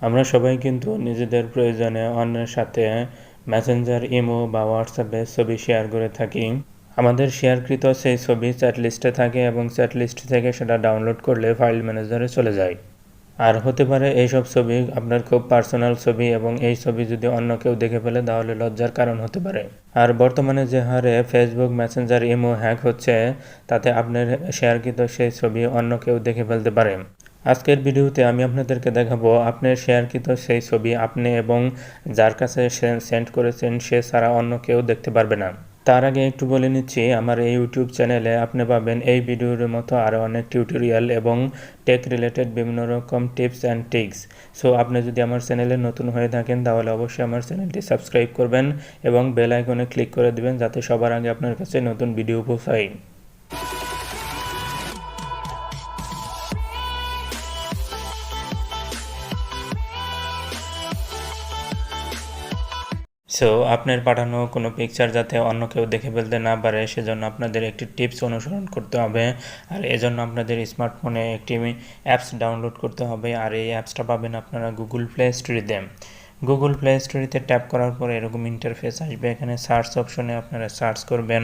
আমরা সবাই কিন্তু নিজেদের প্রয়োজনে অন্যের সাথে মেসেঞ্জার, ইমো বা হোয়াটসঅ্যাপে ছবি শেয়ার করে থাকি। আমাদের শেয়ারকৃত সেই ছবি চ্যাট লিস্টে থাকে এবং চ্যাট লিস্ট থেকে সেটা ডাউনলোড করলে ফাইল ম্যানেজারে চলে যায়। আর হতে পারে এইসব ছবি আপনার খুব পার্সোনাল ছবি এবং এই ছবি যদি অন্য কেউ দেখে ফেলে তাহলে লজ্জার কারণ হতে পারে। আর বর্তমানে যে হারে ফেসবুক, মেসেঞ্জার, ইমো হ্যাক হচ্ছে তাতে আপনার শেয়ারকৃত সেই ছবি অন্য কেউ দেখে ফেলতে পারে। আজকের ভিডিওতে আমি আপনাদেরকে দেখাবো আপনার শেয়ারকৃত সেই ছবি আপনি এবং যার কাছে সেন্ড করেছেন সে ছাড়া অন্য কেউ দেখতে পারবে না। তার আগে একটু বলে নিচ্ছি, আমার এই ইউটিউব চ্যানেলে আপনি পাবেন এই ভিডিওর মতো আরও অনেক টিউটোরিয়াল এবং টেক রিলেটেড বিভিন্ন রকম টিপস অ্যান্ড ট্রিক্স। সো আপনি যদি আমার চ্যানেলে নতুন হয়ে থাকেন তাহলে অবশ্যই আমার চ্যানেলটি সাবস্ক্রাইব করবেন এবং বেল আইকনে ক্লিক করে দিবেন যাতে সবার আগে আপনার কাছে নতুন ভিডিও পৌঁছায়। সো আপনার পাঠানো কোনো পিকচার যাতে অন্য কেউ দেখে ফেলতে না পারে সেজন্য আপনাদের একটি টিপস অনুসরণ করতে হবে। আর এজন্য আপনাদের স্মার্টফোনে একটি অ্যাপস ডাউনলোড করতে হবে। আর এই অ্যাপসটা পাবেন আপনারা গুগল প্লে স্টোরিতে। গুগল প্লে স্টোরিতে ট্যাপ করার পর এরকম ইন্টারফেস আসবে। এখানে সার্চ অপশনে আপনারা সার্চ করবেন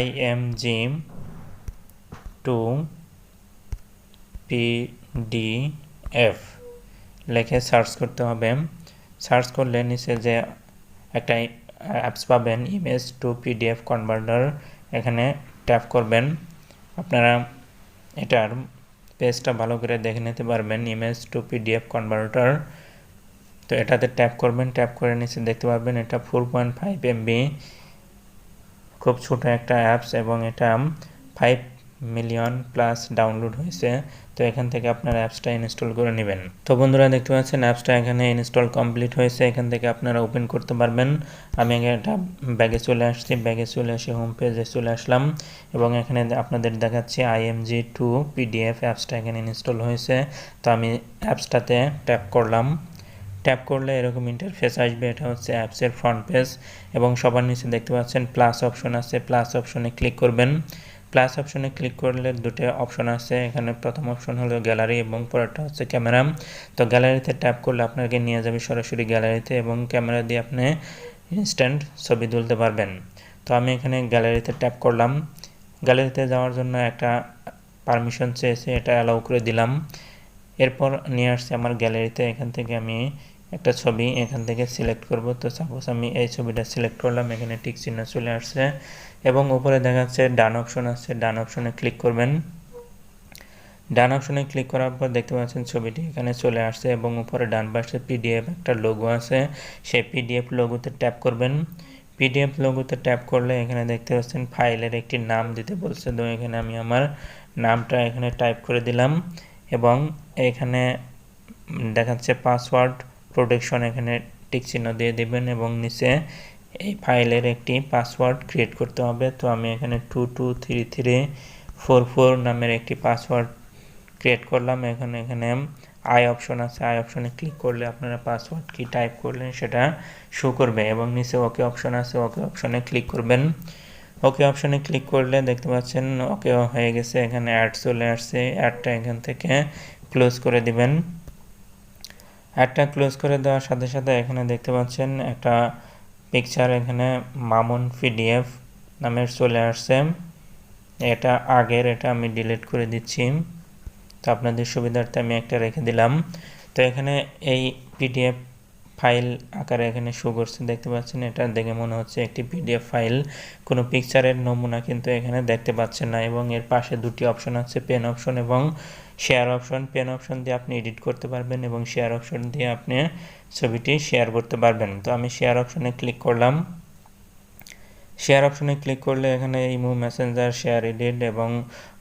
IMG2PDF লিখে সার্চ করতে হবে। সার্চ করলে নিচে যে একটা অ্যাপস পাবেন ইমেজ টু পিডিএফ কনভার্টার, এখানে ট্যাপ করবেন। আপনারা এটার পেজটা ভালো করে দেখে নিতে পারবেন, ইমেজ টু পিডিএফ কনভার্টার। তো এটাতে ট্যাপ করবেন, ট্যাপ করে নিচে দেখতে পাবেন এটা 4.5 MB, খুব ছোট একটা অ্যাপস এবং এটা 5 মিলিয়ন প্লাস ডাউনলোড হয়েছে। তো এখান থেকে আপনারা অ্যাপসটা ইনস্টল করে নেবেন। তো বন্ধুরা দেখতে পাচ্ছেন অ্যাপসটা এখানে ইনস্টল কমপ্লিট হয়েছে। এখান থেকে আপনারা ওপেন করতে পারবেন। আমি এটা ব্যাগে চলে আসছি, ব্যাগে চলে এসে হোম পেজে চলে আসলাম এবং এখানে আপনাদের দেখাচ্ছি IMG2PDF অ্যাপসটা এখানে ইনস্টল হয়েছে। তো আমি অ্যাপসটাতে ট্যাপ করলাম। ট্যাপ করলে এরকম ইন্টারফেস আসবে। এটা হচ্ছে অ্যাপসের ফ্রন্ট পেজ এবং সবার নিচে দেখতে পাচ্ছেন প্লাস অপশন আছে, প্লাস অপশনে ক্লিক করবেন। প্লাস অপশনে ক্লিক করলে দুটো অপশন আছে, এখানে প্রথম অপশন হলো গ্যালারি এবং পরেরটা হচ্ছে ক্যামেরা। তো গ্যালারিতে ট্যাপ করলে আপনাকে নিয়ে যাবে সরাসরি গ্যালারিতে এবং ক্যামেরা দিয়ে আপনি ইনস্ট্যান্ট ছবি তুলতে পারবেন। তো আমি এখানে গ্যালারিতে ট্যাপ করলাম। গ্যালারিতে যাওয়ার জন্য একটা পারমিশন চেয়েছে, এটা অ্যালাউ করে দিলাম। এরপর নিয়ে আসছে আমার গ্যালারিতে। এখান থেকে আমি একটা ছবি এখান থেকে সিলেক্ট করব। তো সাপোজ আমি এই ছবিটা সিলেক্ট করলাম, এখানে টিক চিহ্ন চলে আসছে এবং উপরে দেখাচ্ছে ডান অপশন আছে, ডান অপশনে ক্লিক করবেন। ডান অপশনে ক্লিক করার পর দেখতে পাচ্ছেন ছবিটি এখানে চলে আসছে এবং উপরে ডান পাশে পিডিএফ একটা লোগো আছে, সেই পিডিএফ লোগোতে ট্যাপ করবেন। পিডিএফ লোগোতে ট্যাপ করলে এখানে দেখতে পাচ্ছেন ফাইলের একটি নাম দিতে বলছে। তো এখানে আমি আমার নামটা এখানে টাইপ করে দিলাম এবং এখানে দেখাচ্ছে পাসওয়ার্ড প্রোটেকশন, এখানে টিক চিহ্ন দিয়ে দেবেন এবং নিচে এই ফাইলের একটি পাসওয়ার্ড ক্রিয়েট করতে হবে। তো আমি এখানে 223344 নামের একটি পাসওয়ার্ড ক্রিয়েট করলাম। এখানে আই অপশন আছে, আই অপশনে ক্লিক করলে আপনারা পাসওয়ার্ড কি টাইপ করলেন সেটা শো করবে এবং নিচে ওকে অপশন আছে, ওকে অপশনে ক্লিক করবেন। ওকে অপশনে ক্লিক করলে দেখতে পাচ্ছেন ওকে হয়ে গেছে, এখানে অ্যাড চলে আসছে। অ্যাডটা এখান থেকে ক্লোজ করে দিবেন। অ্যাডটা ক্লোজ করে দেওয়ার সাথে সাথে এখানে দেখতে পাচ্ছেন একটা পিকচার এখানে মামুন পিডিএফ নামের চলে আসছে। এটা আগের, এটা আমি ডিলিট করে দিচ্ছি। তো আপনাদের সুবিধার্থে আমি একটা রেখে দিলাম। তো এখানে এই পিডিএফ ফাইল আকারে এখানে শো করছে, দেখতে পাচ্ছেন। এটা দেখে মনে হচ্ছে একটি পিডিএফ ফাইল, কোনো পিকচারের নমুনা কিন্তু এখানে দেখতে পাচ্ছেন না। এবং এর পাশে দুটি অপশন আছে, পেন অপশন এবং শেয়ার অপশন। পেন অপশন দিয়ে আপনি এডিট করতে পারবেন এবং শেয়ার অপশন দিয়ে আপনি ছবিটি শেয়ার করতে পারবেন। তো আমি শেয়ার অপশনে ক্লিক করলাম। শেয়ার অপশনে ক্লিক করলে এখানে ইমো, মেসেঞ্জার, শেয়ার, এডিট এবং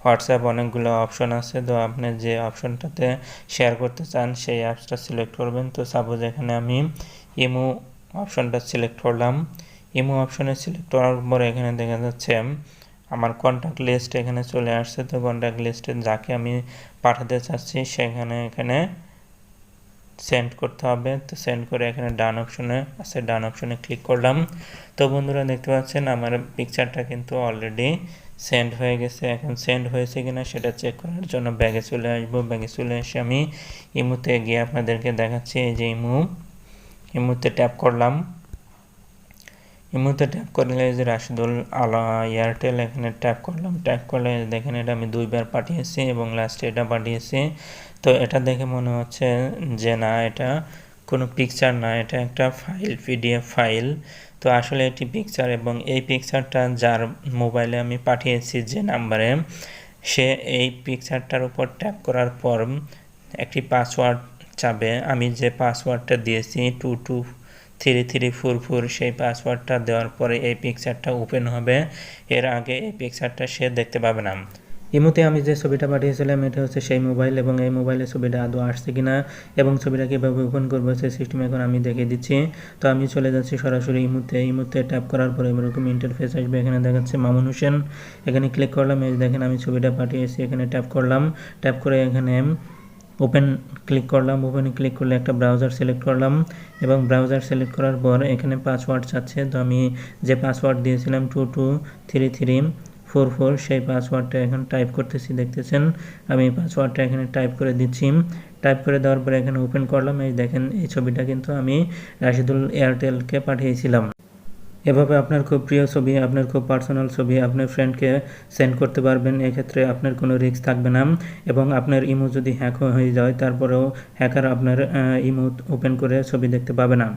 হোয়াটসঅ্যাপ অনেকগুলো অপশন আছে। তো আপনি যে অপশনটাতে শেয়ার করতে চান সেই অ্যাপসটা সিলেক্ট করবেন। তো সাপোজ এখানে আমি ইমো অপশনটা সিলেক্ট করলাম। ইমো অপশনে সিলেক্ট করার পর এখানে দেখা যাচ্ছে আমার কন্ট্যাক্ট লিস্ট এখানে চলে আসছে। তো কন্ট্যাক্ট লিস্টে যাকে আমি পাঠাতে চাচ্ছি সেখানে এখানে সেন্ড করতে হবে। তো সেন্ড করে এখানে ডান অপশনে আছে, ডান অপশনে ক্লিক করলাম। তো বন্ধুরা দেখতে পাচ্ছেন আমার পিকচারটা কিন্তু অলরেডি সেন্ড হয়ে গেছে। এখন সেন্ড হয়েছে কিনা সেটা চেক করার জন্য ব্যাগে চলে আসবো। ব্যাগে চলে এসে আমি ইমুতে গিয়ে আপনাদেরকে দেখাচ্ছি। এই যে ইমুতে ট্যাপ করলাম। ইমুতে ট্যাপ করলে এই যে রাশিদুল আলা এয়ারটেল এখানে ট্যাপ করলাম। ট্যাপ করলে দেখেন এটা আমি 2বার পাঠিয়েছি এবং লাস্টে এটা পাঠিয়েছি। তো এটা দেখে মনে হচ্ছে যে না, এটা কোনো পিকচার না, এটা একটা ফাইল, পিডিএফ ফাইল। তো আসলে এটি পিকচার, এবং এই পিকচারটা যার মোবাইলে আমি পাঠিয়েছি যে নাম্বারে, সে এই পিকচারটার উপর ট্যাপ করার পর একটি পাসওয়ার্ড চাবে। আমি যে পাসওয়ার্ডটা দিয়েছি 223344, সেই পাসওয়ার্ডটা দেওয়ার পরে এই পিকচারটা ওপেন হবে। এর আগে এই পিকচারটা সে দেখতে পাবে না। ইমুতে আমি যে ছবিটা পাঠিয়েছিলাম এটা হচ্ছে সেই মোবাইল, এবং এই মোবাইলে ছবিটা আদৌ আসছে কিনা এবং ছবিটা কীভাবে ওপেন করবো সেই সিস্টেম এখন আমি দেখিয়ে দিচ্ছি। তো আমি চলে যাচ্ছি সরাসরি ইমুতে ট্যাপ করার পরে এরকম ইন্টারফেস আসবে। এখানে দেখাচ্ছে মামুন হোসেন, এখানে ক্লিক করলাম। এই দেখেন আমি ছবিটা পাঠিয়েছি, এখানে ট্যাপ করলাম। ট্যাপ করে এখানে ওপেন ক্লিক করলাম। ওপেনে ক্লিক করলে একটা ব্রাউজার সিলেক্ট করলাম, এবং ব্রাউজার সিলেক্ট করার পর এখানে পাসওয়ার্ড চাচ্ছে। তো আমি যে পাসওয়ার্ড দিয়েছিলাম 223344, সেই পাসওয়ার্ডটা এখন টাইপ করতেছি। দেখতেছেন আমি পাসওয়ার্ডটা এখানে টাইপ করে দিচ্ছি। টাইপ করে দেওয়ার পরে এখানে ওপেন করলাম। এই দেখেন এই ছবিটা কিন্তু আমি রাশিদুল এয়ারটেলকে পাঠিয়েছিলাম। এভাবে আপনার খুব প্রিয় ছবি, আপনার খুব পার্সোনাল ছবি আপনার ফ্রেন্ডকে সেন্ড করতে পারবেন। এক্ষেত্রে আপনার কোনো রিস্ক থাকবে না, এবং আপনার ইমো যদি হ্যাক হয়ে যায় তারপরেও হ্যাকার আপনার ইমো ওপেন করে ছবি দেখতে পাবে না।